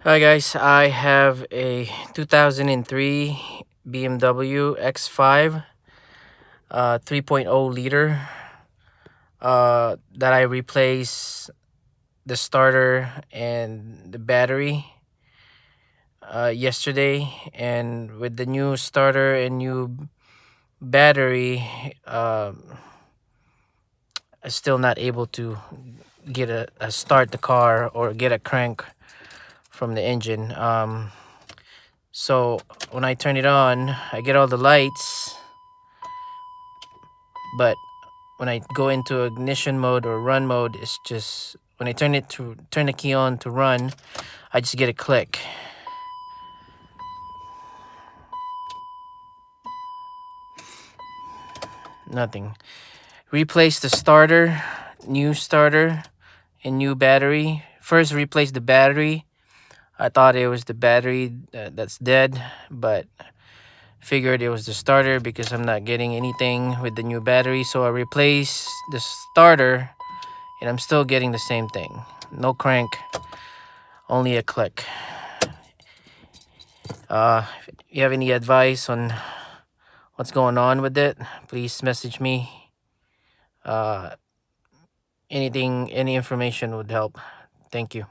Hi guys, I have a 2003 BMW X5 3.0 liter that I replaced the starter and the battery yesterday, and with the new starter and new battery, I'm still not able to get a start the car or get a crank from the engine. So when I turn it on, I get all the lights, but when I go into ignition mode or run mode, it's just when I turn the key on to run, I just get a click. Nothing. Replace the starter, new starter, and new battery. First, replace the battery. I thought it was the battery that's dead, but figured it was the starter because I'm not getting anything with the new battery. So I replaced the starter, and I'm still getting the same thing. No crank, only a click. If you have any advice on what's going on with it, please message me. Uh, any information would help. Thank you.